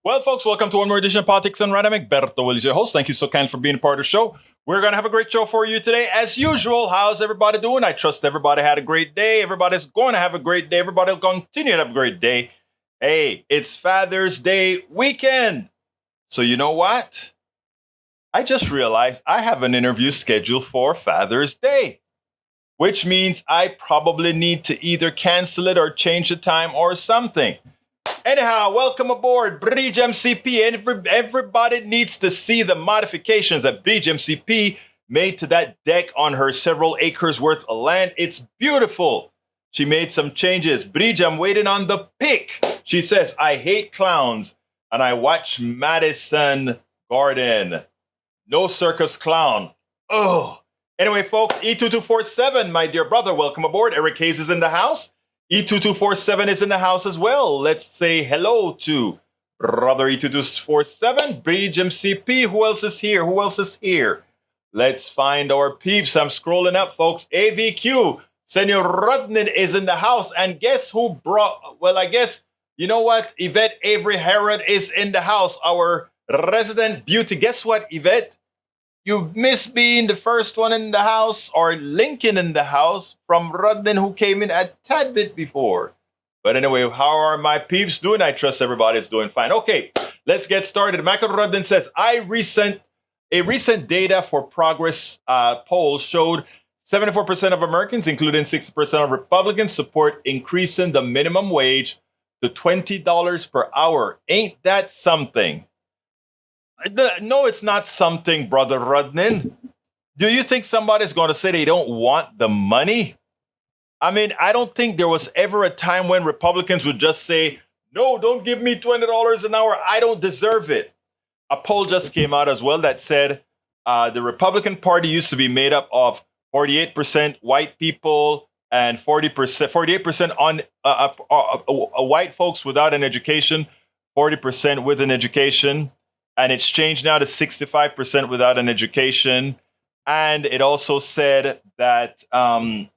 Well, folks, welcome to one more edition of Politics and Random. Egberto Willis, your host. Thank you so kind for being a part of the show. We're going to have a great show for you today. As usual, how's everybody doing? I trust everybody had a great day. Everybody's going to have a great day. Everybody will continue to have a great day. Hey, it's Father's Day weekend. So you know what? I just realized I have an interview scheduled for Father's Day, which means I probably need to either cancel it or change the time or something. Anyhow, welcome aboard Bridge MCP. Everybody needs to see the modifications that Bridge MCP made to that deck on her several acres worth of land. It's beautiful. She made some changes. Bridge, I'm waiting on the pic. She says, I hate clowns and I watch Madison Garden. No circus clown. Oh. Anyway, folks, E2247, my dear brother, welcome aboard. Eric Hayes is in the house. E2247 is in the house as well. Let's say hello to brother E2247, Bridge MCP. Who else is here? Who else is here? Let's find our peeps. I'm scrolling up, folks. AVQ, Senor Rudnin is in the house. And guess who brought, well, I guess, you know what? Yvette Avery Herod is in the house, our resident beauty. Guess what, Yvette? You missed being the first one in the house, or Lincoln in the house, from Rudnin, who came in a tad bit before. But anyway, how are my peeps doing? I trust everybody's doing fine. Okay, let's get started. Michael Rudnin says, a recent data for Progress poll showed 74% of Americans, including 60% of Republicans, support increasing the minimum wage to $20 per hour. Ain't that something? No, it's not something, Brother Rudnin. Do you think somebody's going to say they don't want the money? I mean, I don't think there was ever a time when Republicans would just say, no, don't give me $20 an hour. I don't deserve it. A poll just came out as well that said the Republican Party used to be made up of 48% white people and 48% on white folks without an education, 40% with an education. And it's changed now to 65% without an education. And it also said that the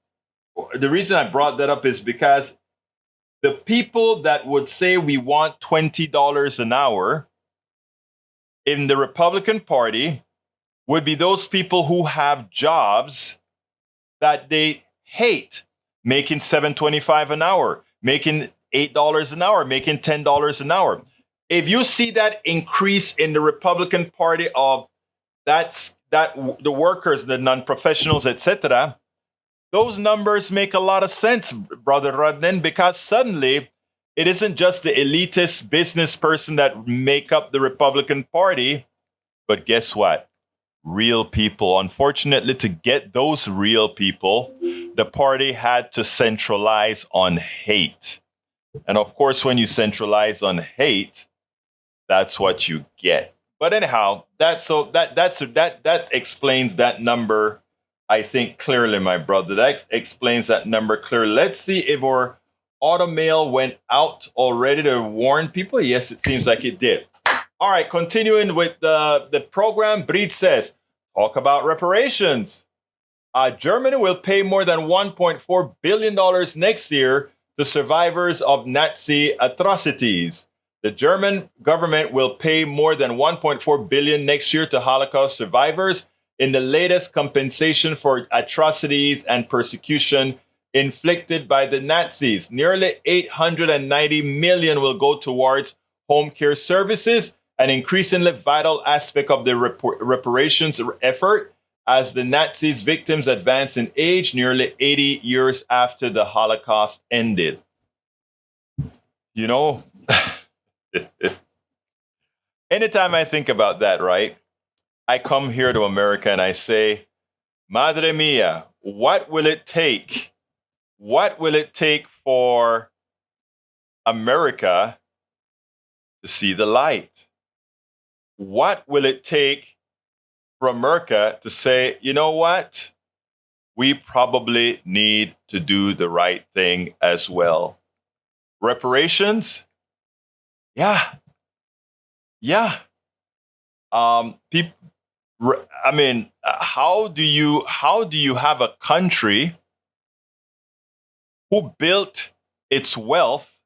reason I brought that up is because the people that would say we want $20 an hour in the Republican Party would be those people who have jobs that they hate, making $7.25 an hour, making $8 an hour, making $10 an hour. If you see that increase in the Republican Party of the workers, the non-professionals, etc., those numbers make a lot of sense, Brother Rudnin, because suddenly it isn't just the elitist business person that make up the Republican Party, but guess what? Real people. Unfortunately, to get those real people, the party had to centralize on hate. And of course, when you centralize on hate, that's what you get. But anyhow, that explains that number, I think, clearly, my brother. That explains that number clearly. Let's see if our auto mail went out already to warn people. Yes, it seems like it did. All right, continuing with the program, Brit says, talk about reparations. Germany will pay more than $1.4 billion next year to survivors of Nazi atrocities. The German government will pay more than $1.4 billion next year to Holocaust survivors in the latest compensation for atrocities and persecution inflicted by the Nazis. Nearly $890 million will go towards home care services, an increasingly vital aspect of the reparations effort as the Nazis' victims advance in age nearly 80 years after the Holocaust ended. You know, anytime I think about that, right, I come here to America and I say, Madre mia, what will it take? What will it take for America to see the light? What will it take for America to say, you know what? We probably need to do the right thing as well. Reparations? Yeah. How do you have a country who built its wealth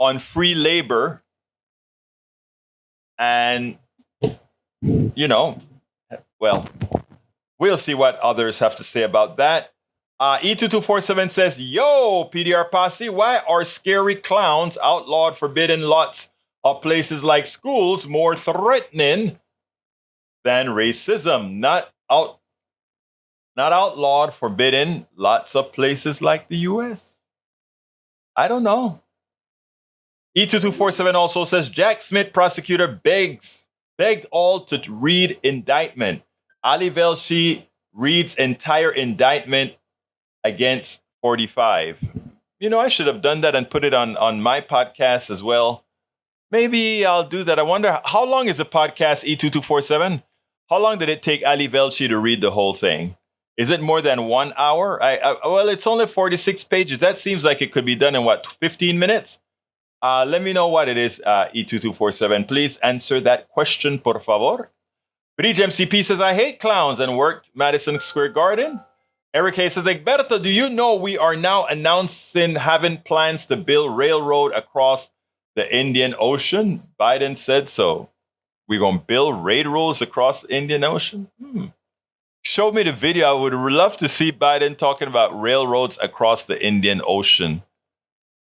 on free labor. And, well, we'll see what others have to say about that. E2247 says, yo, PDR Posse, why are scary clowns outlawed, forbidden lots of places like schools more threatening than racism? Not outlawed, forbidden, lots of places like the US. I don't know. E2247 also says Jack Smith prosecutor begged all to read indictment. Ali Velshi reads entire indictment against 45. I should have done that and put it on my podcast as well. Maybe I'll do that. I wonder, how long is the podcast, E2247? How long did it take Ali Velshi to read the whole thing? Is it more than 1 hour? Well, it's only 46 pages. That seems like it could be done in 15 minutes? Let me know what it is, E2247. Please answer that question, por favor. Bridge MCP says, I hate clowns and worked Madison Square Garden. Eric Hayes says, Egberto, do you know we are now announcing having plans to build railroad across the Indian Ocean? Biden said so. We're going to build railroads across the Indian Ocean? Show me the video. I would love to see Biden talking about railroads across the Indian Ocean.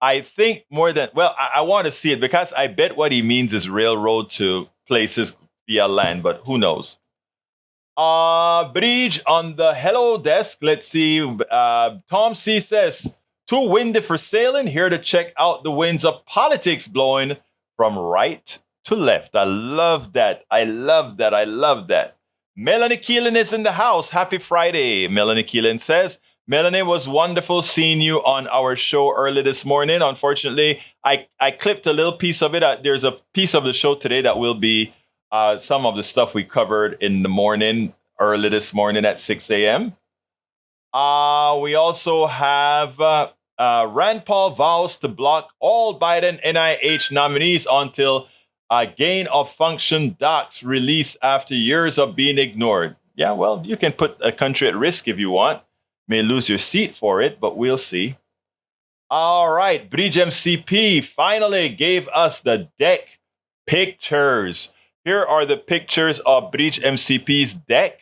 I think I want to see it because I bet what he means is railroad to places via land, but who knows? Bridge on the hello desk. Let's see. Tom C says, too windy for sailing. Here to check out the winds of politics blowing from right to left. I love that. I love that. Melanie Keelan is in the house. Happy Friday, Melanie Keelan says. Melanie, was wonderful seeing you on our show early this morning. Unfortunately, I clipped a little piece of it. There's a piece of the show today that will be some of the stuff we covered in the morning, early this morning at 6 a.m. We also have Rand Paul vows to block all Biden NIH nominees until gain of function docs release after years of being ignored. Yeah, well, you can put a country at risk if you want. May lose your seat for it, but we'll see. All right, Bridge MCP finally gave us the deck pictures. Here are the pictures of Bridge MCP's deck.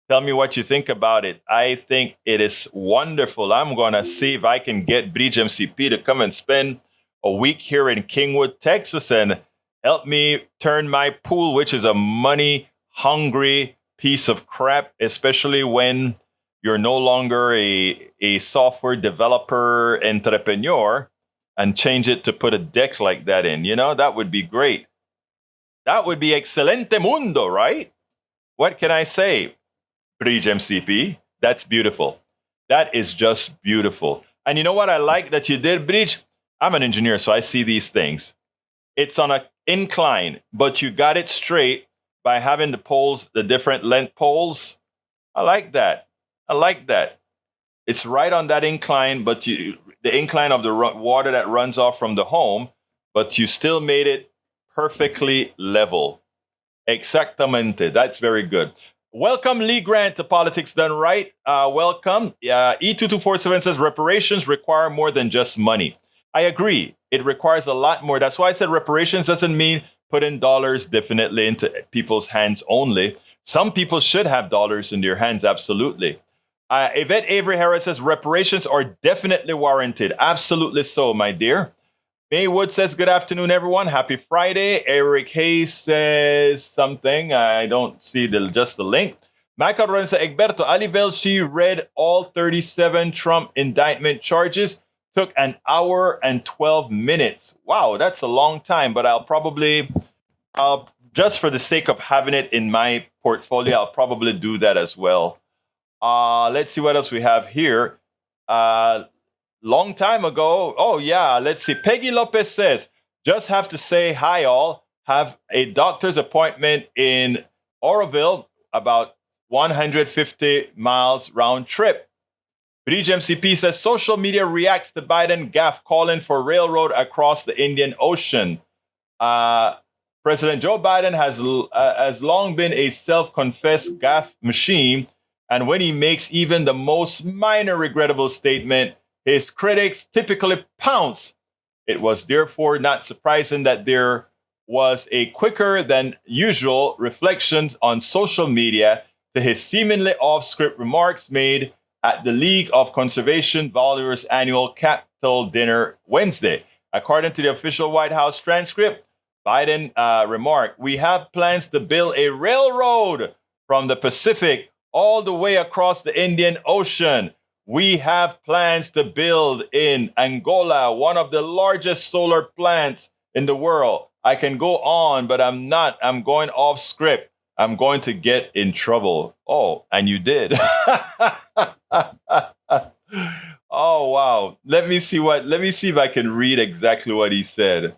Tell me what you think about it. I think it is wonderful. I'm going to see if I can get Bridge MCP to come and spend a week here in Kingwood, Texas, and help me turn my pool, which is a money-hungry piece of crap, especially when you're no longer a software developer entrepreneur, and change it to put a deck like that in. That would be great. That would be excelente mundo, right? What can I say? Bridge MCP, that's beautiful. That is just beautiful. And you know what I like that you did, Bridge? I'm an engineer, so I see these things. It's on an incline, but you got it straight by having the poles, the different length poles. I like that. It's right on that incline, but the incline of the water that runs off from the home, but you still made it perfectly level. Exactamente. That's very good. Welcome, Lee Grant, to Politics Done Right. Welcome. E2247 says reparations require more than just money. I agree. It requires a lot more. That's why I said reparations doesn't mean putting dollars definitely into people's hands only. Some people should have dollars in their hands, absolutely. Yvette Avery Harris says reparations are definitely warranted. Absolutely so, my dear. Maywood says, good afternoon, everyone. Happy Friday. Eric Hayes says something. I don't see just the link. Michael Lorenzo Egberto, Ali Velshi read all 37 Trump indictment charges. Took an hour and 12 minutes. Wow, that's a long time, but I'll just for the sake of having it in my portfolio, I'll probably do that as well. Let's see what else we have here. Long time ago. Oh, yeah. Let's see. Peggy Lopez says, just have to say hi, all. Have a doctor's appointment in Oroville, about 150 miles round trip. Bridge MCP says, social media reacts to Biden gaffe calling for railroad across the Indian Ocean. President Joe Biden has long been a self-confessed gaffe machine. And when he makes even the most minor regrettable statement, his critics typically pounce. It was therefore not surprising that there was a quicker than usual reflections on social media to his seemingly off-script remarks made at the League of Conservation Valuers annual Capitol dinner Wednesday. According to the official White House transcript, Biden remarked, "We have plans to build a railroad from the Pacific all the way across the Indian Ocean. We have plans to build in Angola one of the largest solar plants in the world." I can go on, but I'm not. I'm going off script. I'm going to get in trouble. Oh, and you did. Oh, wow. Let me see if I can read exactly what he said.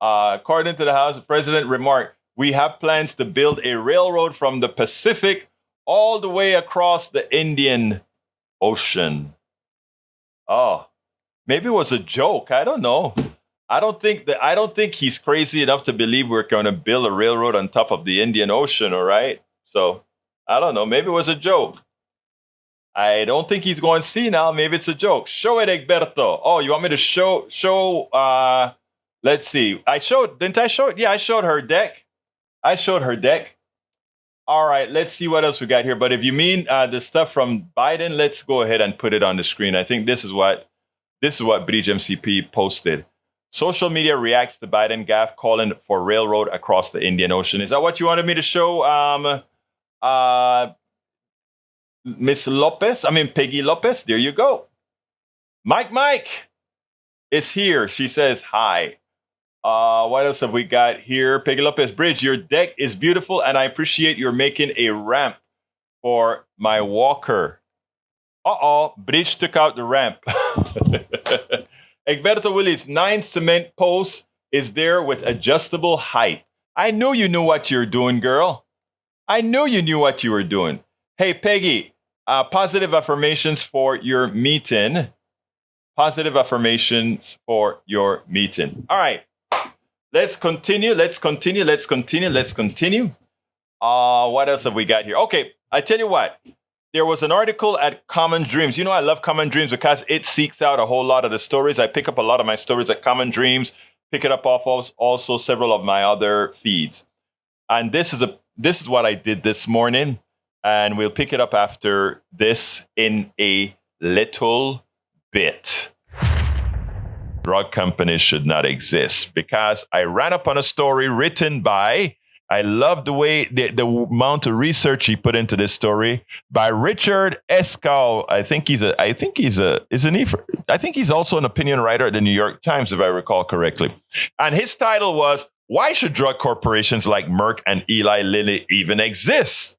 According to the House, the president remarked, "We have plans to build a railroad from the Pacific all the way across the Indian Ocean." Oh, maybe it was a joke. I don't know. I don't think he's crazy enough to believe we're going to build a railroad on top of the Indian Ocean, all right? So, I don't know. Maybe it was a joke. I don't think he's going senile. Maybe it's a joke. Show it, Egberto. Oh, you want me to show let's see. Didn't I show it? Yeah, I showed her deck. All right, let's see what else we got here. But if you mean the stuff from Biden, let's go ahead and put it on the screen. I think this is what Bridge MCP posted. Social media reacts to Biden gaffe calling for railroad across the Indian Ocean. Is that what you wanted me to show, Miss Lopez? Peggy Lopez. There you go. Mike is here. She says hi. What else have we got here? Peggy Lopez, Bridge, your deck is beautiful, and I appreciate you're making a ramp for my walker. Bridge took out the ramp. Egberto Willis, 9 cement posts is there with adjustable height. I knew you knew what you're doing, girl. I knew you knew what you were doing. Hey, Peggy, positive affirmations for your meeting. Positive affirmations for your meeting. All right. Let's continue. What else have we got here? Okay, I tell you what. There was an article at Common Dreams. You know, I love Common Dreams because it seeks out a whole lot of the stories. I pick up a lot of my stories at Common Dreams, pick it up off of also several of my other feeds. And this is what I did this morning. And we'll pick it up after this in a little bit. Drug companies should not exist, because I ran up on a story written by, I love the way the amount of research he put into this story, by Richard Escow. I think he's also an opinion writer at the New York Times, if I recall correctly. And his title was, "Why should drug corporations like Merck and Eli Lilly even exist?"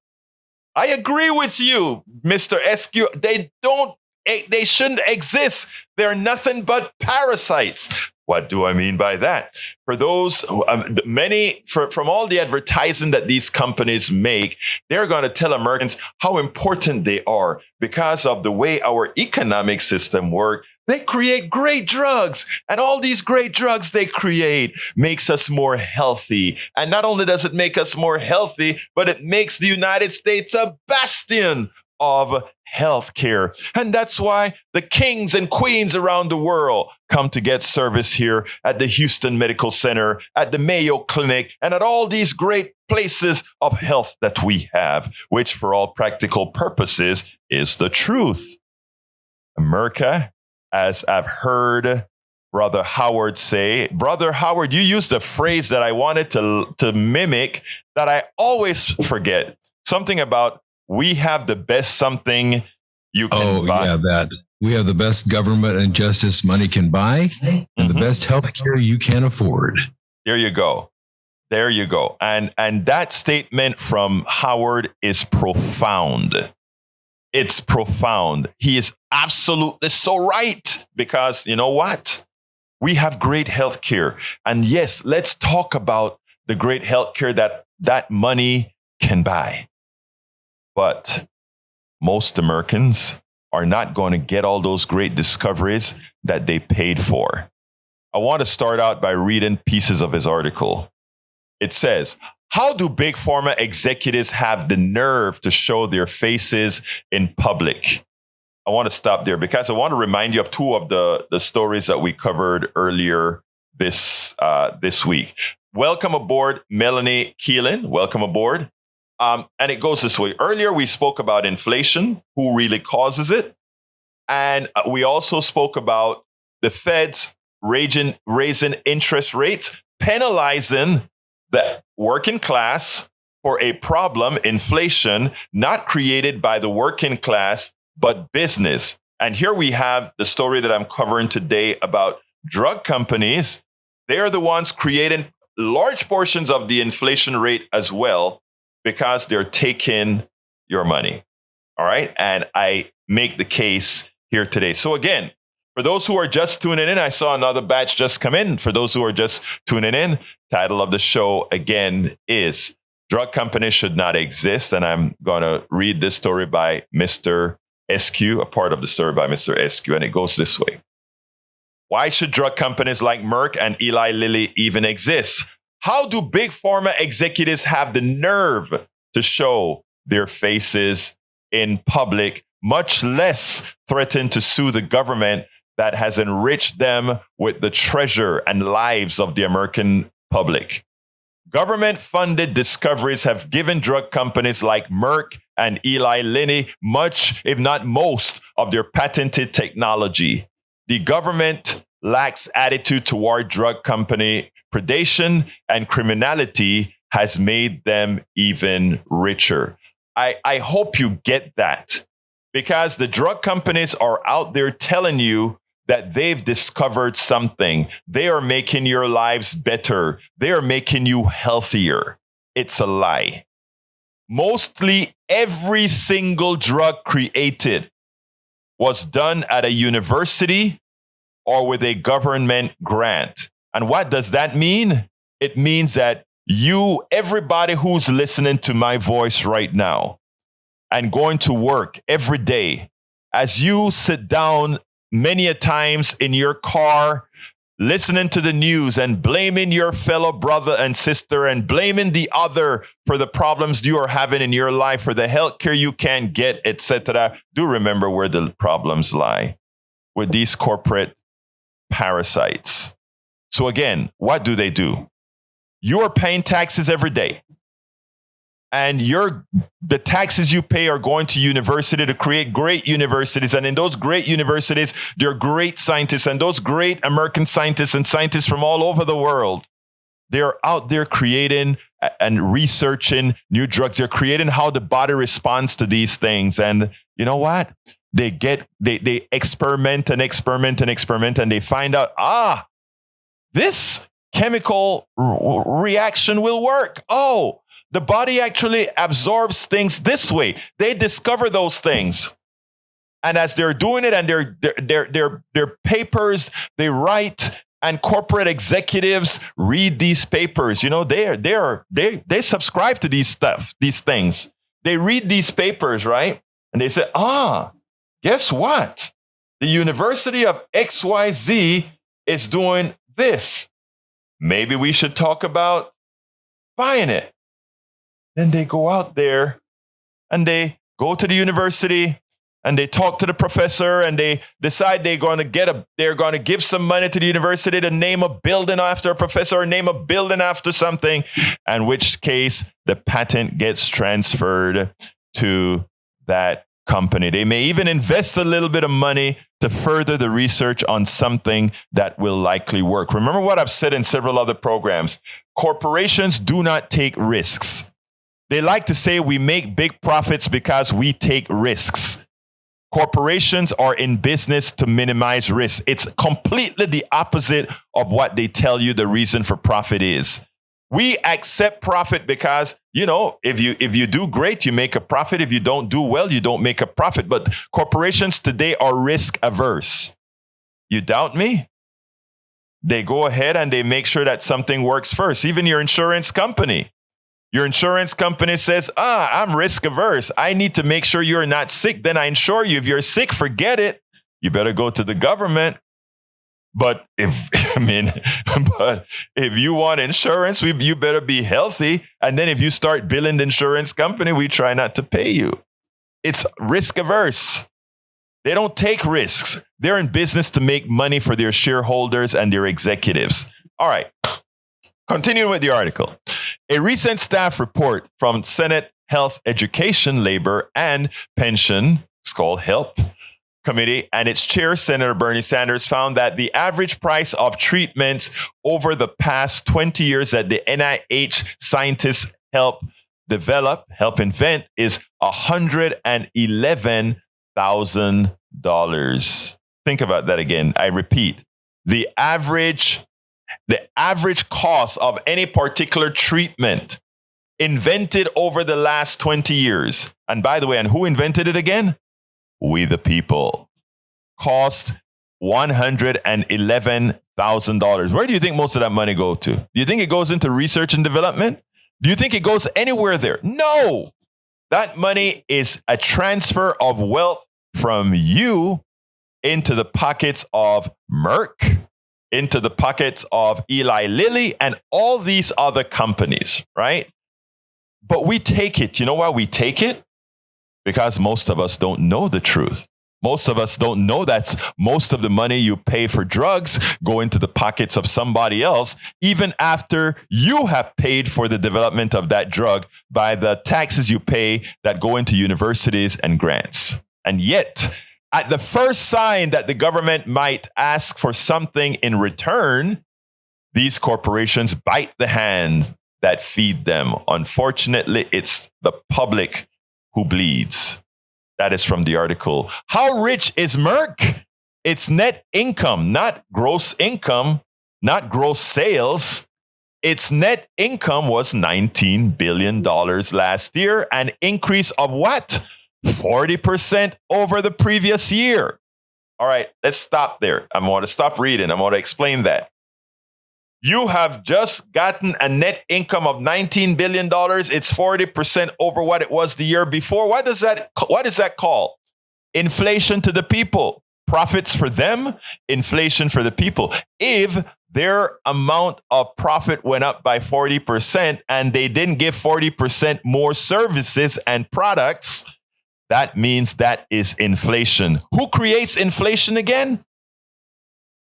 I agree with you, Mr. Eskew. They shouldn't exist. They're nothing but parasites. What do I mean by that? For those from all the advertising that these companies make, they're going to tell Americans how important they are because of the way our economic system works. They create great drugs, and all these great drugs they create makes us more healthy. And not only does it make us more healthy, but it makes the United States a bastion of healthcare. And that's why the kings and queens around the world come to get service here at the Houston Medical Center, at the Mayo Clinic, and at all these great places of health that we have, which for all practical purposes is the truth. America, as I've heard Brother Howard say, Brother Howard, you used a phrase that I wanted to mimic that I always forget. Something about, we have the best something you can buy. Yeah, that. We have the best government and justice money can buy, and the best health care you can afford. There you go. And that statement from Howard is profound. It's profound. He is absolutely so right, because you know what? We have great health care. And yes, let's talk about the great health care that money can buy. But most Americans are not going to get all those great discoveries that they paid for. I want to start out by reading pieces of his article. It says, "How do big pharma executives have the nerve to show their faces in public?" I want to stop there because I want to remind you of two of the stories that we covered earlier this week. Welcome aboard, Melanie Keelan. Welcome aboard. And it goes this way. Earlier, we spoke about inflation, who really causes it. And we also spoke about the Fed's raising interest rates, penalizing the working class for a problem, inflation, not created by the working class, but business. And here we have the story that I'm covering today about drug companies. They are the ones creating large portions of the inflation rate as well, because they're taking your money. All right. And I make the case here today. So again, for those who are just tuning in, I saw another batch just come in. For those who are just tuning in, title of the show again is Drug Companies Should Not Exist. And I'm going to read this story by Mr. SQ, a part of the story by Mr. SQ. And it goes this way. Why should drug companies like Merck and Eli Lilly even exist? How do big pharma executives have the nerve to show their faces in public, much less threaten to sue the government that has enriched them with the treasure and lives of the American public? Government-funded discoveries have given drug companies like Merck and Eli Lilly much, if not most, of their patented technology. The government lax attitude toward drug company predation and criminality has made them even richer. I hope you get that, because the drug companies are out there telling you that they've discovered something. They are making your lives better. They are making you healthier. It's a lie. Mostly every single drug created was done at a university or with a government grant. And what does that mean? It means that everybody who's listening to my voice right now and going to work every day, as you sit down many a times in your car, listening to the news and blaming your fellow brother and sister and blaming the other for the problems you are having in your life, for the health care you can't get, etc. Do remember where the problems lie, with these corporate parasites. So again, what do? You are paying taxes every day. And the taxes you pay are going to university to create great universities. And in those great universities, there are great scientists, and those great American scientists and scientists from all over the world, they're out there creating and researching new drugs. They're creating how the body responds to these things. And you know what? They experiment and experiment and experiment, and they find out, this chemical reaction will work. Oh, the body actually absorbs things this way. They discover those things. And as they're doing it, and their papers they write, and corporate executives read these papers, they subscribe to these things. They read these papers, right? And they say, guess what? The University of XYZ is doing this. Maybe we should talk about buying it. Then they go out there and they go to the university and they talk to the professor, and they decide they're going to give some money to the university to name a building after a professor or name a building after something, in which case the patent gets transferred to that company. They may even invest a little bit of money to further the research on something that will likely work. Remember what I've said in several other programs. Corporations do not take risks. They like to say we make big profits because we take risks. Corporations are in business to minimize risk. It's completely the opposite of what they tell you the reason for profit is. We accept profit because, if you do great, you make a profit. If you don't do well, you don't make a profit. But corporations today are risk averse. You doubt me? They go ahead and they make sure that something works first. Even your insurance company. Your insurance company says, I'm risk averse. I need to make sure you're not sick. Then I insure you. If you're sick, forget it. You better go to the government. But if you want insurance, you better be healthy. And then if you start billing the insurance company, we try not to pay you. It's risk averse. They don't take risks. They're in business to make money for their shareholders and their executives. All right. Continuing with the article. A recent staff report from Senate Health, Education, Labor, and Pension, it's called HELP, Committee, and its chair, Senator Bernie Sanders, found that the average price of treatments over the past 20 years that the NIH scientists help invent is $111,000. Think about that again. I repeat, the average cost of any particular treatment invented over the last 20 years. And by the way, and who invented it again? We the people. Cost $111,000. Where do you think most of that money go to? Do you think it goes into research and development? Do you think it goes anywhere there? No. That money is a transfer of wealth from you into the pockets of Merck, into the pockets of Eli Lilly, and all these other companies, right? But we take it. You know why we take it? Because most of us don't know the truth. Most of us don't know that most of the money you pay for drugs go into the pockets of somebody else, even after you have paid for the development of that drug by the taxes you pay that go into universities and grants. And yet, at the first sign that the government might ask for something in return, these corporations bite the hand that feed them. Unfortunately, it's the public who bleeds. That is from the article. How rich is Merck? It's net income, not gross income, not gross sales. Its net income was $19 billion last year, an increase of what? 40% over the previous year. All right, let's stop there. I want to stop reading. I want to explain that. You have just gotten a net income of $19 billion. It's 40% over what it was the year before. What is that called? Inflation to the people. Profits for them, inflation for the people. If their amount of profit went up by 40% and they didn't give 40% more services and products, that means that is inflation. Who creates inflation again?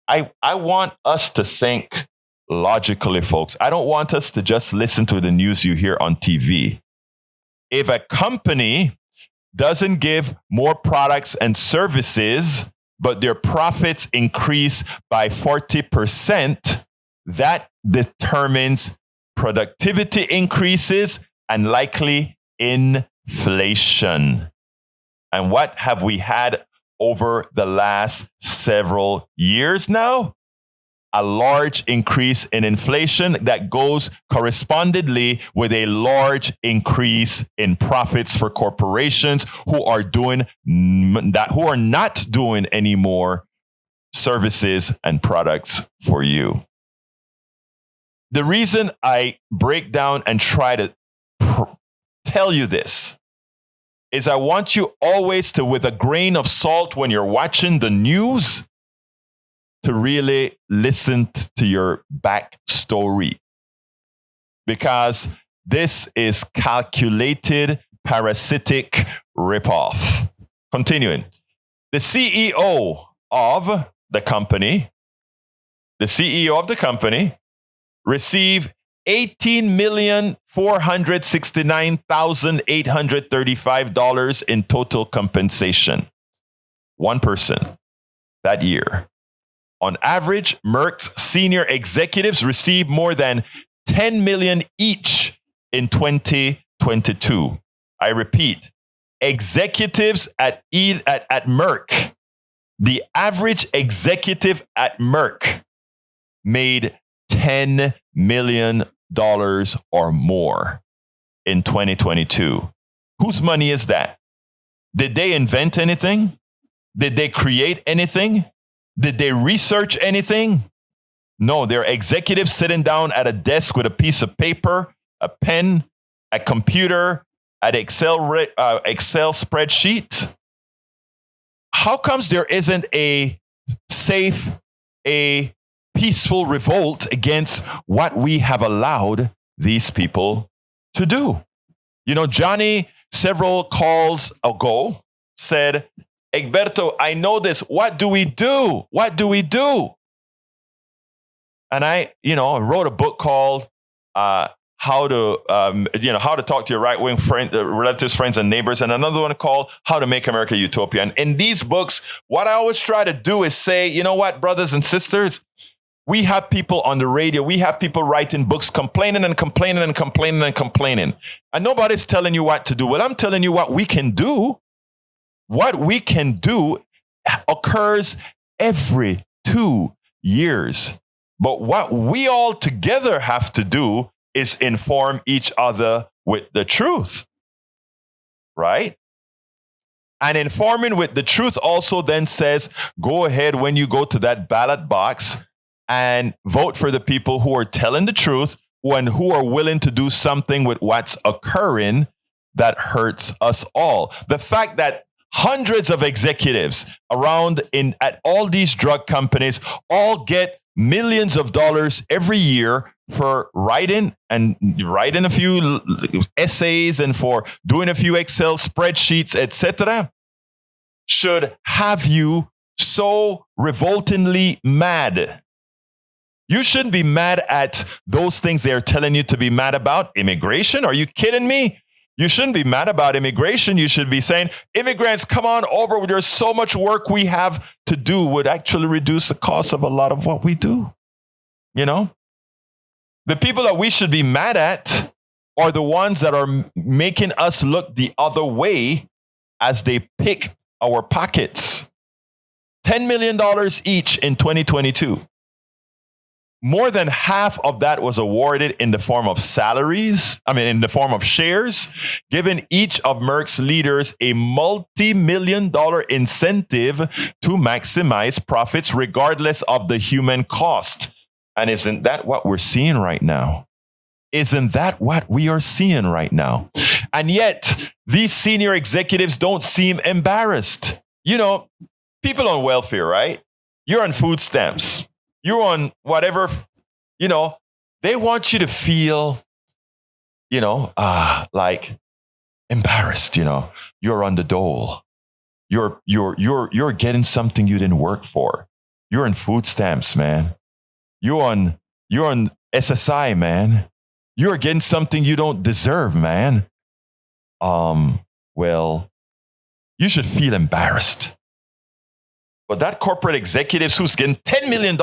I want us to think logically, folks. I don't want us to just listen to the news you hear on TV. If a company doesn't give more products and services, but their profits increase by 40%, that determines productivity increases and likely inflation. And what have we had over the last several years now? A large increase in inflation that goes correspondingly with a large increase in profits for corporations who are not doing any more services and products for you. The reason I break down and try to tell you this is I want you always to, with a grain of salt when you're watching the news, to really listen to your backstory, because this is calculated parasitic ripoff. Continuing, the CEO of the company received $18,469,835 in total compensation. One person that year. On average, Merck's senior executives received more than $10 million each in 2022. I repeat, executives at Merck, the average executive at Merck made $10 million or more in 2022. Whose money is that? Did they invent anything? Did they create anything? Did they research anything? No, they're executives sitting down at a desk with a piece of paper, a pen, a computer, an Excel spreadsheet. How comes there isn't a peaceful revolt against what we have allowed these people to do? You know, Johnny, several calls ago, said, Egberto, I know this. What do we do? What do we do? And I wrote a book called how to talk to your right-wing relatives, friends, and neighbors, and another one called How to Make America Utopia. And in these books, what I always try to do is say, you know what, brothers and sisters, we have people on the radio, we have people writing books complaining and complaining and complaining and complaining. And nobody's telling you what to do. Well, I'm telling you what we can do. What we can do occurs every 2 years. But what we all together have to do is inform each other with the truth, right? And informing with the truth also then says, go ahead when you go to that ballot box and vote for the people who are telling the truth and who are willing to do something with what's occurring that hurts us all. The fact that hundreds of executives around at all these drug companies all get millions of dollars every year for writing a few essays and for doing a few Excel spreadsheets, etc., should have you so revoltingly mad. You shouldn't be mad at those things they're telling you to be mad about. Immigration? Are you kidding me? You shouldn't be mad about immigration. You should be saying, immigrants, come on over. There's so much work we have to do would actually reduce the cost of a lot of what we do. You know, the people that we should be mad at are the ones that are making us look the other way as they pick our pockets. $10 million each in 2022. More than half of that was awarded in the form of in the form of shares, giving each of Merck's leaders a multi-million-dollar incentive to maximize profits regardless of the human cost. And isn't that what we're seeing right now? Isn't that what we are seeing right now? And yet, these senior executives don't seem embarrassed. You know, people on welfare, right? You're on food stamps. You're on whatever, they want you to feel, like embarrassed, you're on the dole. You're getting something you didn't work for. You're on food stamps, man. You're on SSI, man. You're getting something you don't deserve, man. Well, you should feel embarrassed. But that corporate executive who's getting $10 million,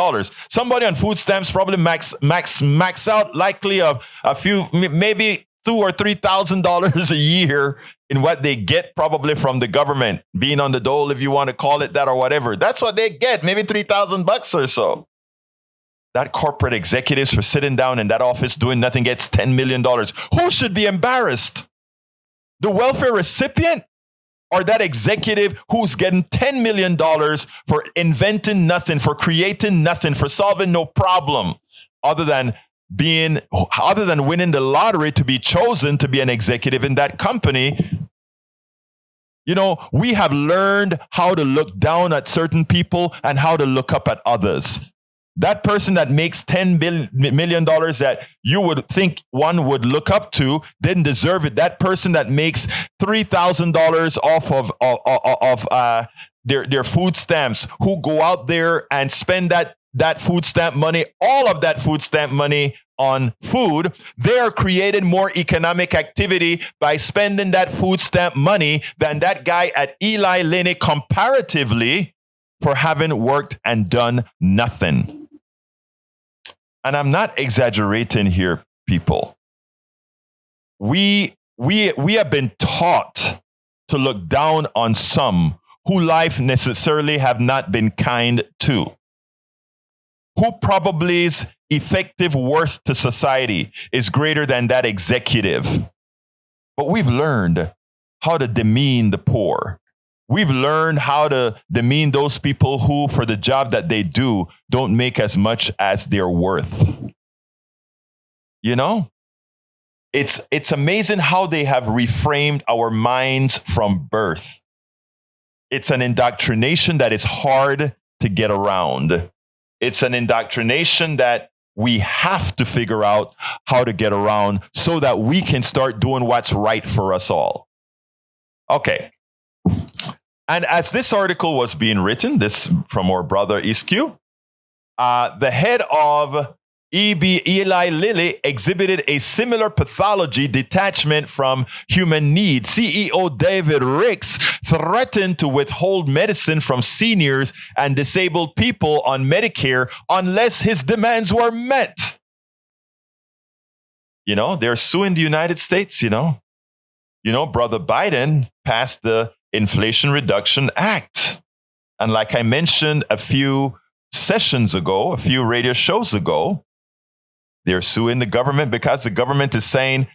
somebody on food stamps probably max out likely of a few, maybe $2,000 or $3,000 a year in what they get probably from the government, being on the dole, if you want to call it that or whatever. That's what they get, maybe $3,000 or so. That corporate executives for sitting down in that office doing nothing gets $10 million. Who should be embarrassed? The welfare recipient? Or that executive who's getting $10 million for inventing nothing, for creating nothing, for solving no problem, other than winning the lottery to be chosen to be an executive in that company. We have learned how to look down at certain people and how to look up at others. That person that makes $10 million that you would think one would look up to didn't deserve it. That person that makes $3,000 off of their food stamps, who go out there and spend that food stamp money, all of that food stamp money on food, they are creating more economic activity by spending that food stamp money than that guy at Eli Lilly comparatively for having worked and done nothing. And I'm not exaggerating here, people. We have been taught to look down on some who life necessarily have not been kind to, who probably's effective worth to society is greater than that executive. But we've learned how to demean the poor. We've learned how to demean those people who, for the job that they do, don't make as much as they're worth. It's amazing how they have reframed our minds from birth. It's an indoctrination that is hard to get around. It's an indoctrination that we have to figure out how to get around so that we can start doing what's right for us all. Okay. And as this article was being written, this from our brother Iskyu, the head of Eli Lilly exhibited a similar pathology detachment from human need. CEO David Ricks threatened to withhold medicine from seniors and disabled people on Medicare unless his demands were met. They're suing the United States, Brother Biden passed the Inflation Reduction Act. And like I mentioned a few sessions ago, a few radio shows ago, they're suing the government because the government is saying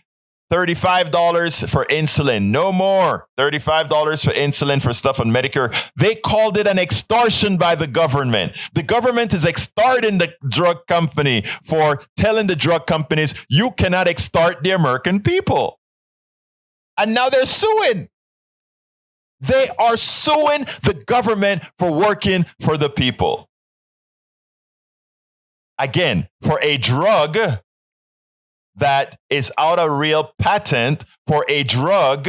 $35 for insulin, no more. $35 for insulin for stuff on Medicare. They called it an extortion by the government. The government is extorting the drug company for telling the drug companies, you cannot extort the American people. And now they're suing. They are suing the government for working for the people. Again, for a drug that is out of real patent, for a drug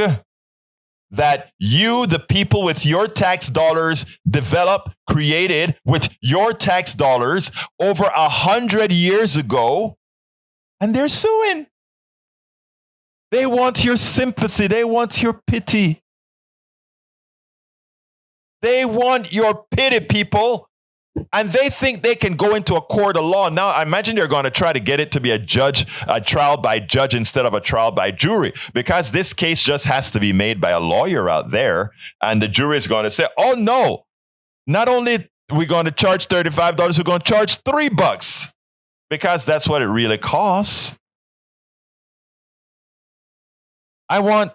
that you, the people with your tax dollars, developed, created with your tax dollars over 100 years ago, and they're suing. They want your sympathy. They want your pity. They want your pity, people. And they think they can go into a court of law. Now, I imagine they're going to try to get it to be a trial by judge instead of a trial by jury, because this case just has to be made by a lawyer out there. And the jury is going to say, oh, no, not only are we going to charge $35, we're going to charge $3 because that's what it really costs. I want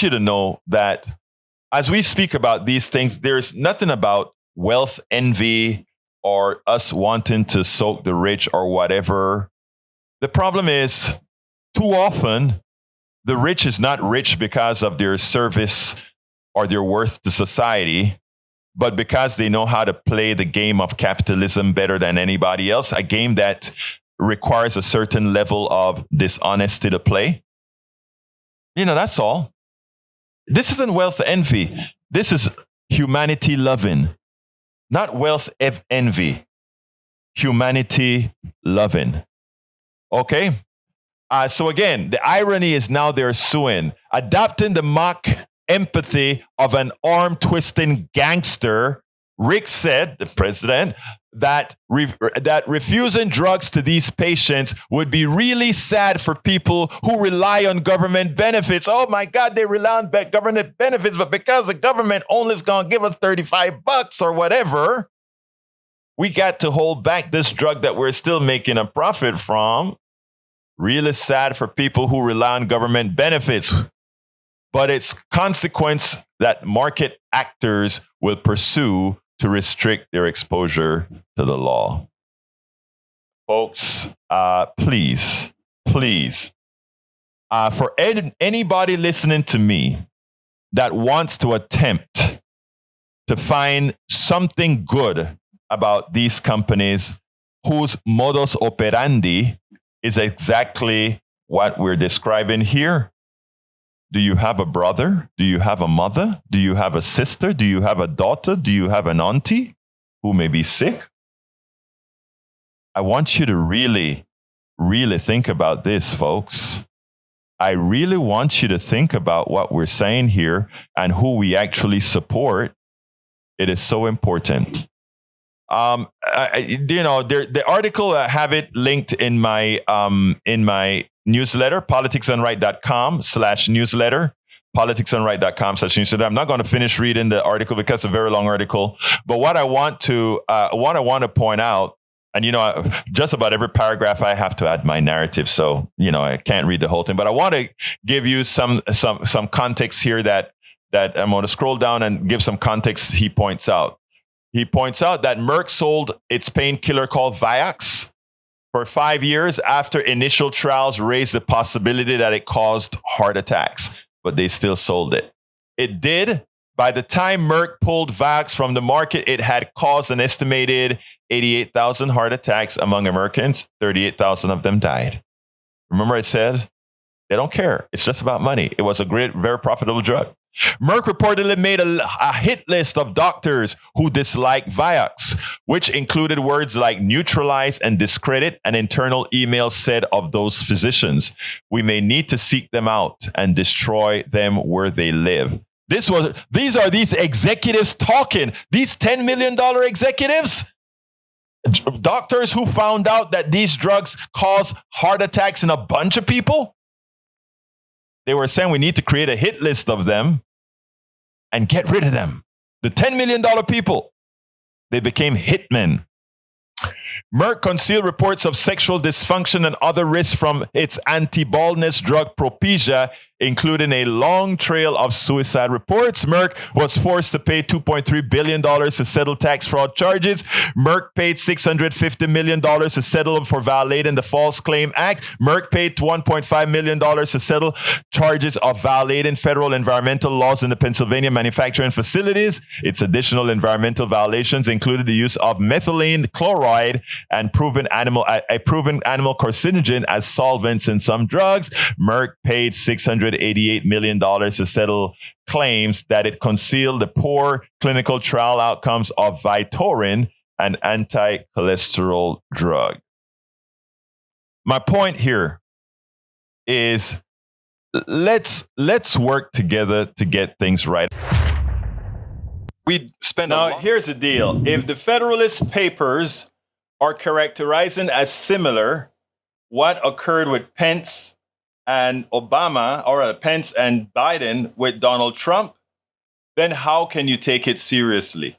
you to know that as we speak about these things, there's nothing about wealth envy or us wanting to soak the rich or whatever. The problem is, too often, the rich is not rich because of their service or their worth to society, but because they know how to play the game of capitalism better than anybody else, a game that requires a certain level of dishonesty to play. That's all. This isn't wealth envy. This is humanity loving, not wealth envy. Humanity loving. Okay? So again, the irony is now they're suing, adopting the mock empathy of an arm-twisting gangster. Rick said, the president, that refusing drugs to these patients would be really sad for people who rely on government benefits. Oh my God, they rely on government benefits, but because the government only is going to give us $35 or whatever, we got to hold back this drug that we're still making a profit from. Really sad for people who rely on government benefits. But it's consequence that market actors will pursue to restrict their exposure to the law. Folks, please, for anybody listening to me that wants to attempt to find something good about these companies whose modus operandi is exactly what we're describing here. Do you have a brother? Do you have a mother? Do you have a sister? Do you have a daughter? Do you have an auntie who may be sick? I want you to really, really think about this, folks. I really want you to think about what we're saying here and who we actually support. It is so important. The article, I have it linked in my newsletter, politicsandright.com/newsletter, politicsandright.com/newsletter. I'm not going to finish reading the article because it's a very long article. But what I want to point out, and just about every paragraph I have to add my narrative, so I can't read the whole thing. But I want to give you some context here that I'm going to scroll down and give some context. He points out that Merck sold its painkiller called Vioxx for 5 years after initial trials raised the possibility that it caused heart attacks, but they still sold it. It did. By the time Merck pulled Vioxx from the market, it had caused an estimated 88,000 heart attacks among Americans. 38,000 of them died. Remember I said, they don't care. It's just about money. It was a great, very profitable drug. Merck reportedly made a hit list of doctors who dislike Vioxx, which included words like neutralize and discredit. An internal email said of those physicians, "We may need to seek them out and destroy them where they live." These are these executives talking, these $10 million executives, doctors who found out that these drugs cause heart attacks in a bunch of people. They were saying we need to create a hit list of them and get rid of them. The $10 million people, they became hitmen. Merck concealed reports of sexual dysfunction and other risks from its anti-baldness drug Propecia, including a long trail of suicide reports. Merck was forced to pay $2.3 billion to settle tax fraud charges. Merck paid $650 million to settle for violating the False Claim Act. Merck paid $1.5 million to settle charges of violating federal environmental laws in the Pennsylvania manufacturing facilities. Its additional environmental violations included the use of methylene chloride and a proven animal carcinogen as solvents in some drugs. Merck paid $688 million to settle claims that it concealed the poor clinical trial outcomes of Vytorin, an anti-cholesterol drug. My point here is let's work together to get things right. Here's the deal. If the Federalist Papers are characterizing as similar what occurred with Pence and Obama, or Pence and Biden with Donald Trump, then how can you take it seriously?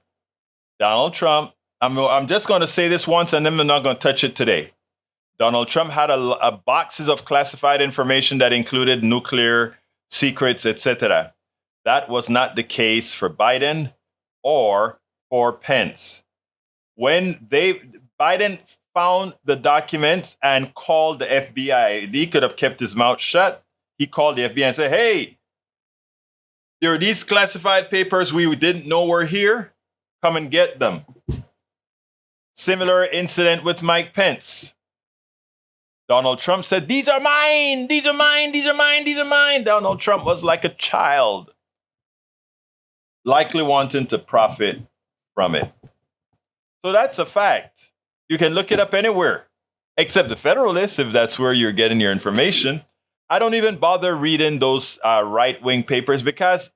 Donald Trump, I'm just going to say this once and then I'm not going to touch it today. Donald Trump had a boxes of classified information that included nuclear secrets, etc. That was not the case for Biden or for Pence. When Biden found the documents and called the FBI, he could have kept his mouth shut. He called the FBI and said, "Hey, there are these classified papers we didn't know were here. Come and get them." Similar incident with Mike Pence. Donald Trump said, "These are mine, these are mine, these are mine, these are mine." Donald Trump was like a child, likely wanting to profit from it. So that's a fact. You can look it up anywhere, except the Federalist, if that's where you're getting your information. I don't even bother reading those right-wing papers because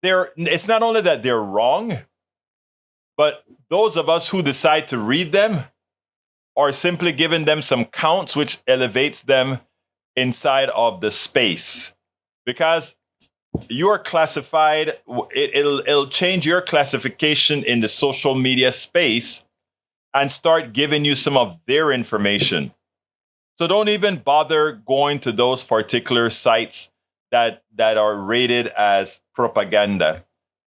it's not only that they're wrong, but those of us who decide to read them are simply giving them some counts, which elevates them inside of the space. Because you're classified, it'll change your classification in the social media space and start giving you some of their information. So don't even bother going to those particular sites that are rated as propaganda.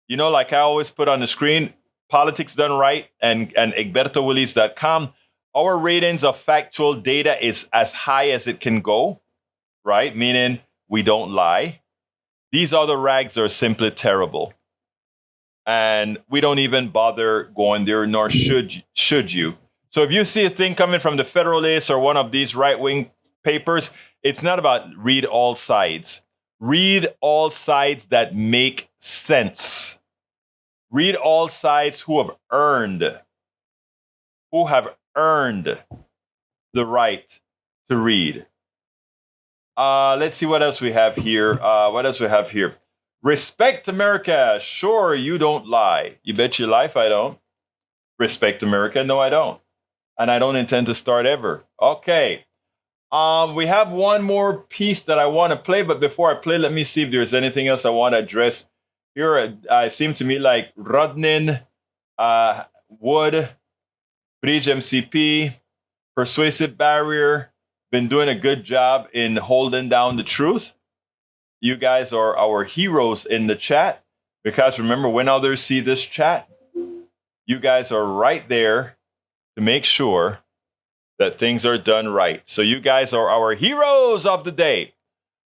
You know, like I always put on the screen, Politics Done Right and egbertowillies.com, our ratings of factual data is as high as it can go, right? Meaning we don't lie. These other rags are simply terrible. And we don't even bother going there, nor should you. So if you see a thing coming from the Federalist or one of these right-wing papers, it's not about read all sides. Read all sides that make sense. Read all sides who have earned the right to read. Let's see what else we have here. Respect America. Sure, you don't lie. You bet your life I don't. Respect America. No, I don't. And I don't intend to start ever. Okay. We have one more piece that I want to play, but before I play, let me see if there's anything else I want to address. Here, it seems to me like Rodnin, Wood, Bridge MCP, Persuasive Barrier, been doing a good job in holding down the truth. You guys are our heroes in the chat, because remember, when others see this chat, you guys are right there to make sure that things are done right. So you guys are our heroes of the day.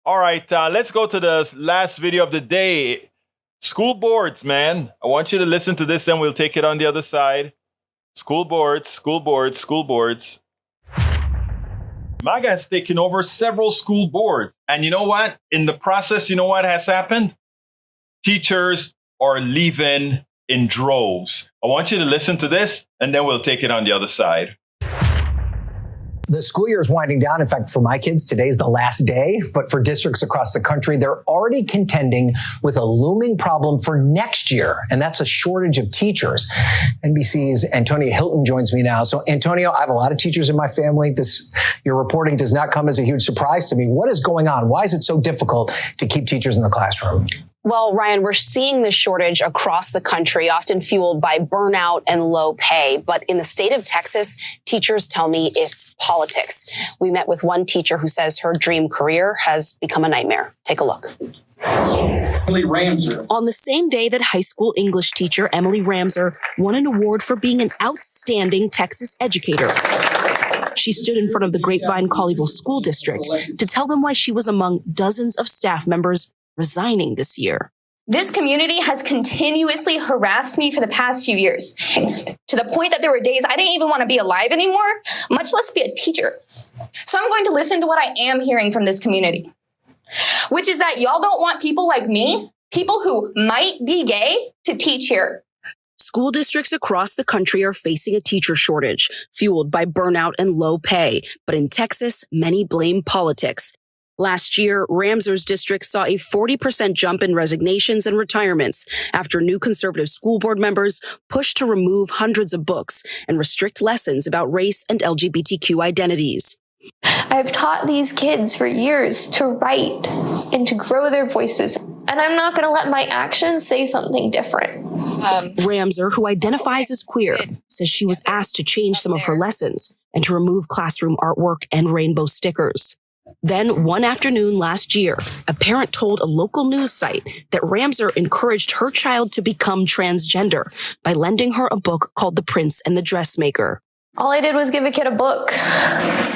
All right, let's go to the last video of the day. School boards, man. I want you to listen to this, and we'll take it on the other side. School boards, school boards, school boards. MAGA has taken over several school boards. And you know what? In the process, you know what has happened? teachers are leaving in droves. I want you to listen to this, and then we'll take it on the other side. The school year is winding down. In fact, for my kids, today's the last day. But for districts across the country, they're already contending with a looming problem for next year, and that's a shortage of teachers. NBC's Antonio Hilton joins me now. So, Antonio, I have a lot of teachers in my family. Your reporting does not come as a huge surprise to me. What is going on? Why is it so difficult to keep teachers in the classroom? Well, Ryan, we're seeing this shortage across the country, often fueled by burnout and low pay. But in the state of Texas, teachers tell me it's politics. We met with one teacher who says her dream career has become a nightmare. Take a look. Emily Ramser. On the same day that high school English teacher Emily Ramser won an award for being an outstanding Texas educator, she stood in front of the Grapevine Colleyville School District to tell them why she was among dozens of staff members resigning this year. This community has continuously harassed me for the past few years, to the point that there were days I didn't even want to be alive anymore, much less be a teacher. So I'm going to listen to what I am hearing from this community, which is that y'all don't want people like me, people who might be gay, to teach here. School districts across the country are facing a teacher shortage, fueled by burnout and low pay. But in Texas, many blame politics. Last year, Ramser's district saw a 40% jump in resignations and retirements after new conservative school board members pushed to remove hundreds of books and restrict lessons about race and LGBTQ identities. I've taught these kids for years to write and to grow their voices, and I'm not going to let my actions say something different. Ramser, who identifies as queer, says she was asked to change some of her lessons and to remove classroom artwork and rainbow stickers. Then, one afternoon last year, a parent told a local news site that Ramser encouraged her child to become transgender by lending her a book called The Prince and the Dressmaker. All I did was give a kid a book.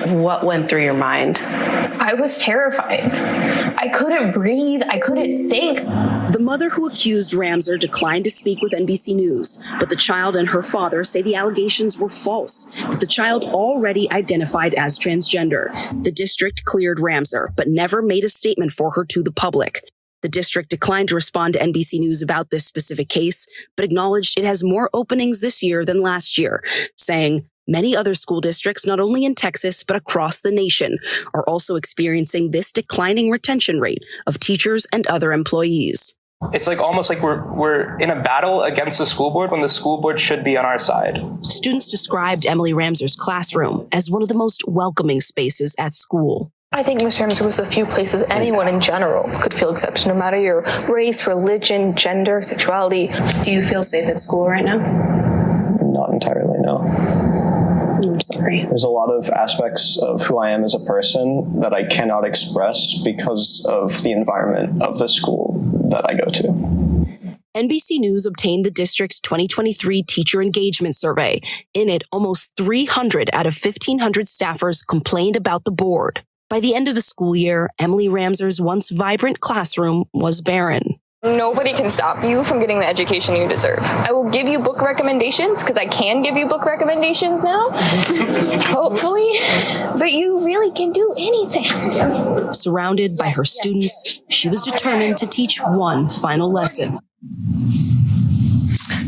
What went through your mind? I was terrified. I couldn't breathe. I couldn't think. The mother who accused Ramser declined to speak with NBC News, but the child and her father say the allegations were false, that the child already identified as transgender. The district cleared Ramser, but never made a statement for her to the public. The district declined to respond to NBC News about this specific case, but acknowledged it has more openings this year than last year, saying, many other school districts, not only in Texas, but across the nation, are also experiencing this declining retention rate of teachers and other employees. It's almost like we're in a battle against the school board when the school board should be on our side. Students described Emily Ramser's classroom as one of the most welcoming spaces at school. I think Ms. Ramser was a few places anyone in general could feel accepted, no matter your race, religion, gender, sexuality. Do you feel safe at school right now? Not entirely, no. I'm sorry. There's a lot of aspects of who I am as a person that I cannot express because of the environment of the school that I go to. NBC News obtained the district's 2023 teacher engagement survey. In it, almost 300 out of 1,500 staffers complained about the board. By the end of the school year, Emily Ramser's once vibrant classroom was barren. Nobody can stop you from getting the education you deserve. I will give you book recommendations because I can give you book recommendations now, hopefully, but you really can do anything. Surrounded by her students, she was determined to teach one final lesson.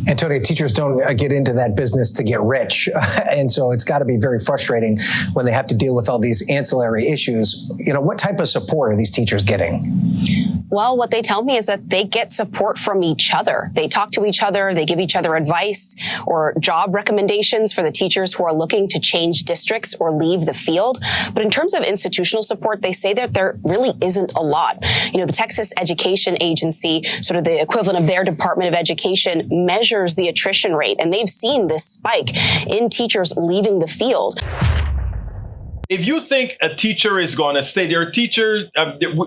Antonio, teachers don't get into that business to get rich. And so it's got to be very frustrating when they have to deal with all these ancillary issues. What type of support are these teachers getting? Well, what they tell me is that they get support from each other. They talk to each other, they give each other advice or job recommendations for the teachers who are looking to change districts or leave the field. But in terms of institutional support, they say that there really isn't a lot. The Texas Education Agency, sort of the equivalent of their Department of Education, measures the attrition rate, and they've seen this spike in teachers leaving the field. If you think a teacher is going to stay, there are teachers,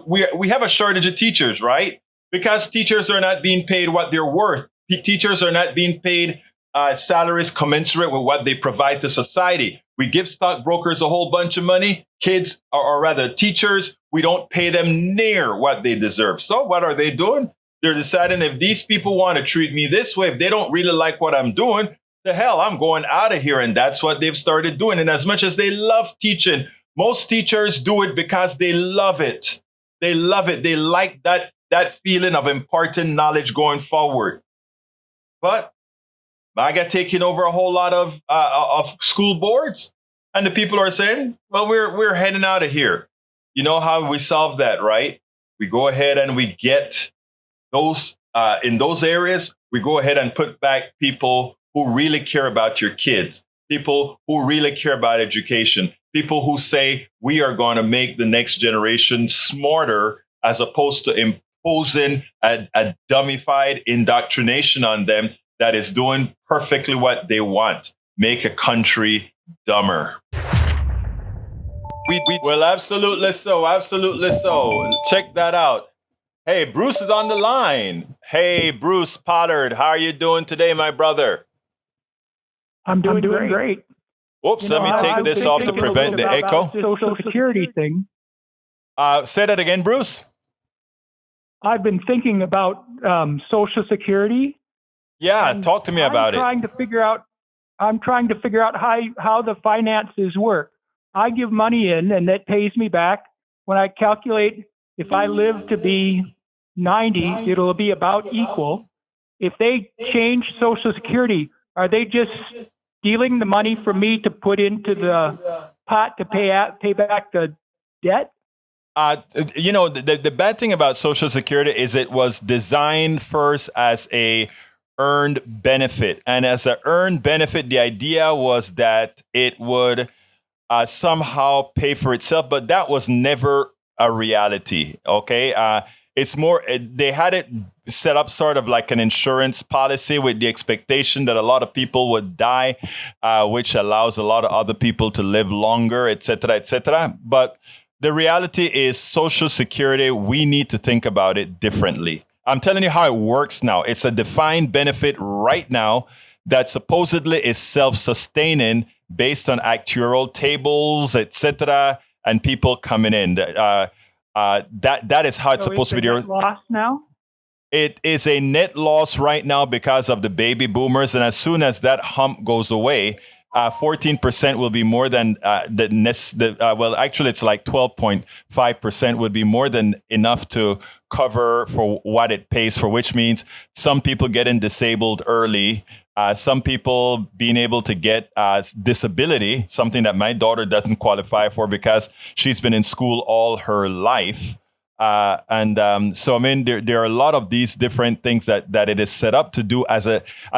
we have a shortage of teachers, right? Because teachers are not being paid what they're worth. Teachers are not being paid salaries commensurate with what they provide to society. We give stockbrokers a whole bunch of money. Kids, or rather teachers, we don't pay them near what they deserve. So what are they doing? They're deciding if these people want to treat me this way, if they don't really like what I'm doing, the hell, I'm going out of here. And that's what they've started doing. And as much as they love teaching, most teachers do it because they love it. They love it. They like that that feeling of imparting knowledge going forward. But MAGA taking over a whole lot of school boards, and the people are saying, well, we're heading out of here. You know how we solve that, right? We go ahead and we get those in those areas. We go ahead and put back people who really care about your kids, people who really care about education, people who say we are going to make the next generation smarter, as opposed to imposing a dummified indoctrination on them that is doing perfectly what they want: make a country dumber. Well, absolutely so. Absolutely so. Check that out. Hey, Bruce is on the line. Hey, Bruce Pollard, how are you doing today, my brother? I'm doing great. Oops, let me take this off to prevent the echo. Social Security thing. Say that again, Bruce. I've been thinking about Social Security. Yeah, talk to me about it. I'm trying to figure out how the finances work. I give money in, and that pays me back. When I calculate, if I live to be 90, it'll be about equal. If they change Social Security, are they just stealing the money from me to put into the pot to pay back the debt? The bad thing about Social Security is it was designed first as a earned benefit. And as an earned benefit, the idea was that it would somehow pay for itself, but that was never a reality. Okay. It's more, they had it set up sort of like an insurance policy with the expectation that a lot of people would die, which allows a lot of other people to live longer, et cetera, et cetera. But the reality is Social Security, we need to think about it differently. I'm telling you how it works now. It's a defined benefit right now that supposedly is self-sustaining based on actuarial tables, et cetera, and people coming in. That is how it's supposed to be. Net loss now? It is a net loss right now because of the baby boomers, and as soon as that hump goes away, 14% will be more than well, actually, it's like 12.5% would be more than enough to cover for what it pays for, which means some people getting disabled early, some people being able to get disability, something that my daughter doesn't qualify for because she's been in school all her life. So, I mean, there are a lot of these different things that it is set up to do as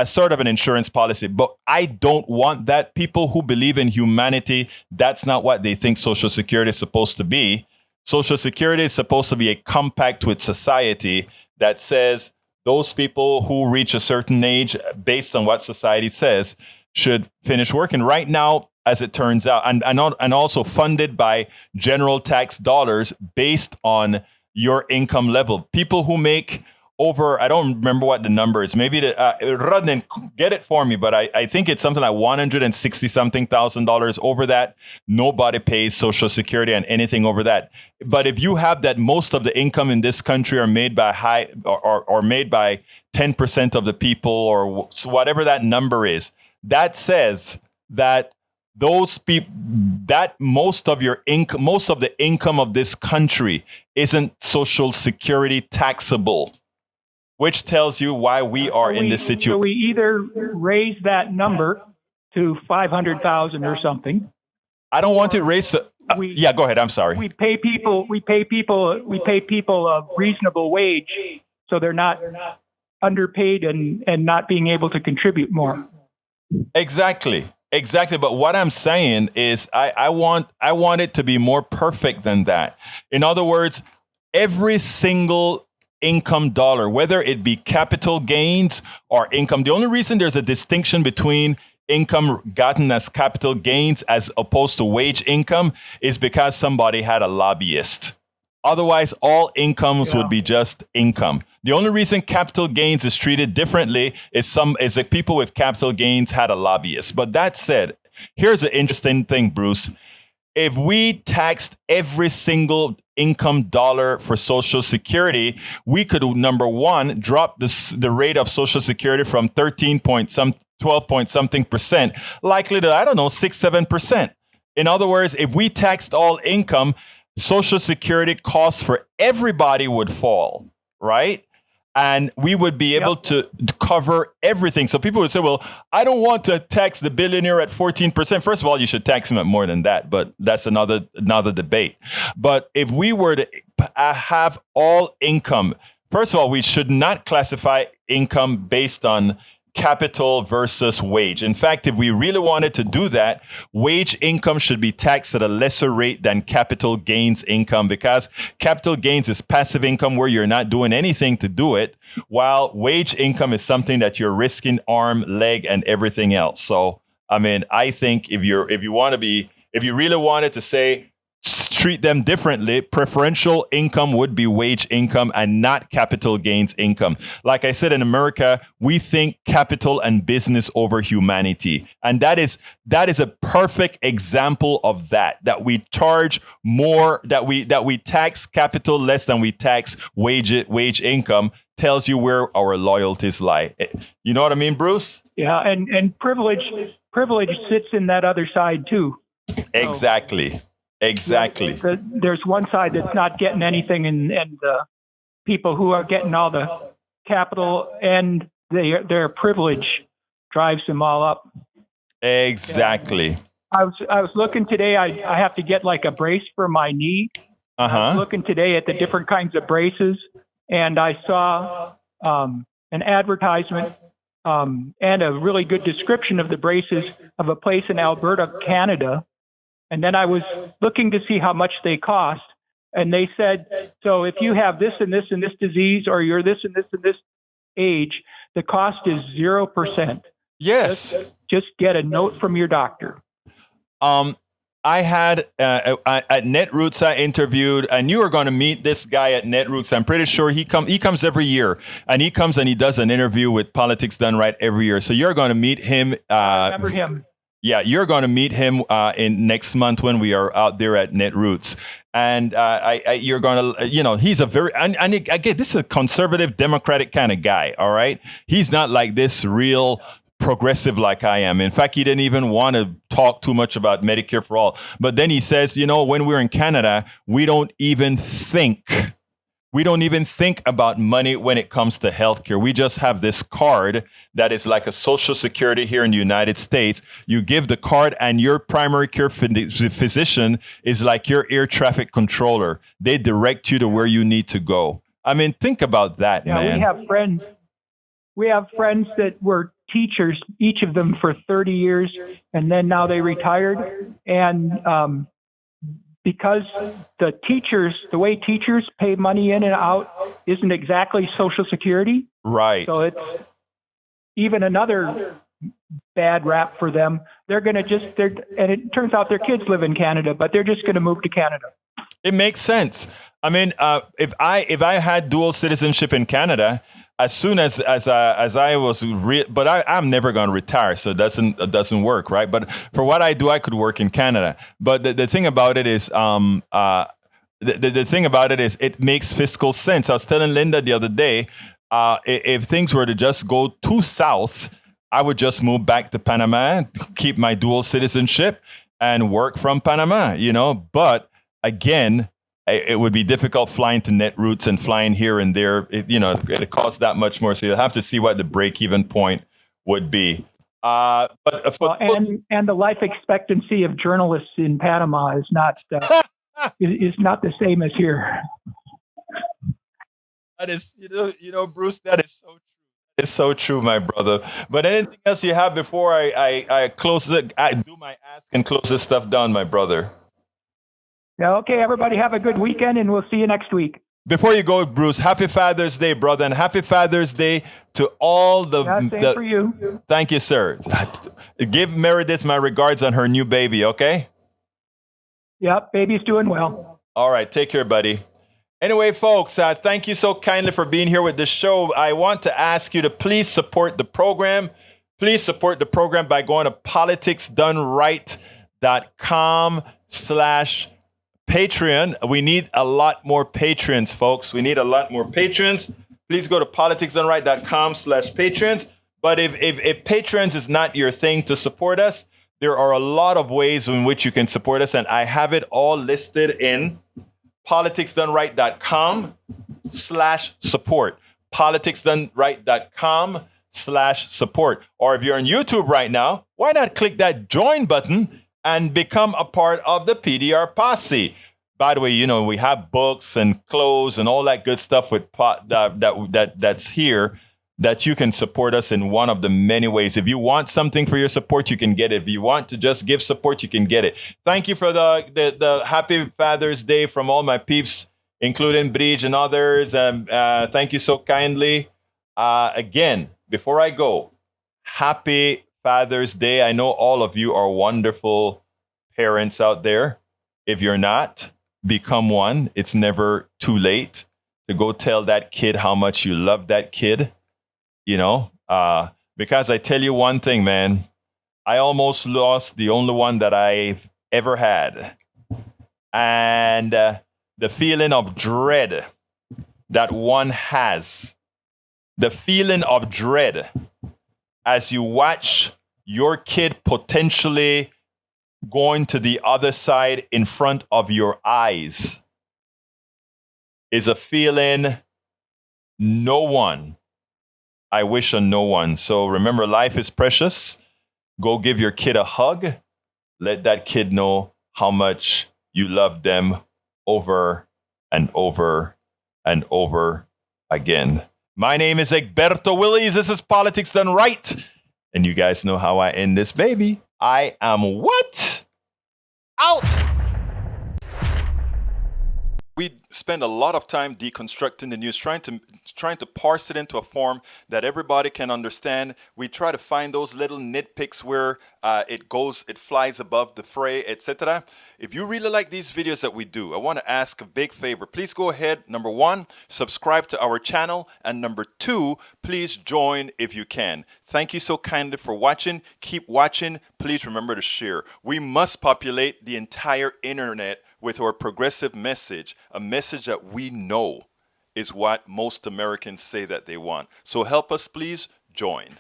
sort of an insurance policy. But I don't want that. People who believe in humanity, that's not what they think Social Security is supposed to be. Social Security is supposed to be a compact with society that says those people who reach a certain age, based on what society says, should finish working. Right now, as it turns out, and also funded by general tax dollars based on your income level. People who make over, I don't remember what the number is, maybe Rodnan, get it for me, but I think it's something like $160-something thousand. Over that, nobody pays Social Security and anything over that. But if you have that, most of the income in this country are made by or made by 10% of the people, or whatever that number is, that says that those people, that most of the income of this country isn't Social Security taxable, which tells you why we are in this situation. So we either raise that number to 500,000 or something. I don't want to raise. Yeah, go ahead. I'm sorry. We pay people a reasonable wage, so they're not underpaid and not being able to contribute more. Exactly. But what I'm saying is I want it to be more perfect than that. In other words, every single income dollar, whether it be capital gains or income, the only reason there's a distinction between income gotten as capital gains as opposed to wage income is because somebody had a lobbyist. Otherwise, all incomes would be just income. The only reason capital gains is treated differently is that people with capital gains had a lobbyist. But that said, here's an interesting thing, Bruce. If we taxed every single income dollar for Social Security, we could, number one, drop the rate of Social Security from 12-something%, likely to, 6-7%. In other words, if we taxed all income, Social Security costs for everybody would fall. right? And we would be able to cover everything. So people would say, well, I don't want to tax the billionaire at 14%. First of all, you should tax him at more than that, but that's another debate. But if we were to have all income, first of all, we should not classify income based on capital versus wage. In fact, if we really wanted to do that, wage income should be taxed at a lesser rate than capital gains income, because capital gains is passive income where you're not doing anything to do it, while wage income is something that you're risking arm, leg, and everything else. So, I mean, I think if you really wanted to say, treat them differently, preferential income would be wage income and not capital gains income. Like I said, in America, we think capital and business over humanity. And that is a perfect example of that we charge more, that we tax capital less than we tax wage income, tells you where our loyalties lie. You know what I mean, Bruce? Yeah, and privilege sits in that other side too. Exactly. Exactly. There's one side that's not getting anything, and the people who are getting all the capital and their privilege drives them all up. Exactly. And I was looking today. I have to get like a brace for my knee. I was looking today at the different kinds of braces, and I saw an advertisement and a really good description of the braces of a place in Alberta, Canada. And then I was looking to see how much they cost. And they said, so if you have this and this and this disease, or you're this and this and this age, the cost is 0%. Yes. Just get a note from your doctor. I had at Netroots, I interviewed, and you are going to meet this guy at Netroots. I'm pretty sure he comes every year, and he comes and he does an interview with Politics Done Right every year. So you're going to meet him. I remember him. Yeah, you're going to meet him in next month when we are out there at Netroots. And you're going to, he's a very, and again, this is a conservative Democratic kind of guy. All right. He's not like this real progressive like I am. In fact, he didn't even want to talk too much about Medicare for all. But then he says, when we're in Canada, we don't even think about money when it comes to healthcare. We just have this card that is like a Social Security here in the United States. You give the card, and your primary care physician is like your air traffic controller. They direct you to where you need to go. I mean, think about that, man. We have friends that were teachers, each of them for 30 years, and then now they retired. And because the way teachers pay money in and out isn't exactly Social Security. Right. So it's even another bad rap for them. They're going to and it turns out their kids live in Canada, but they're just going to move to Canada. It makes sense. I mean, if I had dual citizenship in Canada, as soon as I was, but I'm never going to retire, so it doesn't work, right? But for what I do, I could work in Canada. But the thing about it is, the thing about it is, it makes fiscal sense. I was telling Linda the other day, if things were to just go too south, I would just move back to Panama, keep my dual citizenship, and work from Panama. But again, it would be difficult flying to Netroots and flying here and there. It costs that much more. So you'll have to see what the break-even point would be. And the life expectancy of journalists in Panama is not the same as here. That is, Bruce, that is so true. It's so true, my brother. But anything else you have before I close it? I do my ask and close this stuff down, my brother. Yeah, okay, everybody have a good weekend, and we'll see you next week. Before you go, Bruce, happy Father's Day, brother, and happy Father's Day to all the... Same for you. Thank you, sir. Give Meredith my regards on her new baby, okay? Yep, baby's doing well. All right, take care, buddy. Anyway, folks, thank you so kindly for being here with the show. I want to ask you to please support the program. Please support the program by going to politicsdoneright.com/Patreon. We need a lot more patrons, folks. We need a lot more patrons. Please go to politicsdoneright.com/patrons. But if patrons is not your thing to support us, there are a lot of ways in which you can support us. And I have it all listed in politicsdoneright.com. politicsdoneright.com/support. politicsdoneright.com/support. Or if you're on YouTube right now, why not click that join button and become a part of the PDR posse? By the way, you know, we have books and clothes and all that good stuff with that's here that you can support us in one of the many ways. If you want something for your support, you can get it. If you want to just give support, you can get it. Thank you for the Happy Father's Day from all my peeps, including Bridge and others. Thank you so kindly. Again, before I go, Happy Father's Day. I know all of you are wonderful parents out there. If you're not, become one. It's never too late to go tell that kid how much you love that kid. You know, because I tell you one thing, man, I almost lost the only one that I've ever had. And the feeling of dread that one has, the feeling of dread as you watch your kid potentially going to the other side in front of your eyes is a feeling I wish on no one. So remember, life is precious. Go give your kid a hug. Let that kid know how much you love them over and over and over again. My name is Egberto Willies. This is Politics Done Right. And you guys know how I end this, baby. I am what? Out! We spend a lot of time deconstructing the news, trying to parse it into a form that everybody can understand. We try to find those little nitpicks where it flies above the fray, etc. If you really like these videos that we do, I want to ask a big favor. Please go ahead. Number 1, subscribe to our channel. And number 2, please join if you can. Thank you so kindly for watching. Keep watching. Please remember to share. We must populate the entire internet with our progressive message, a message that we know is what most Americans say that they want. So help us, please join.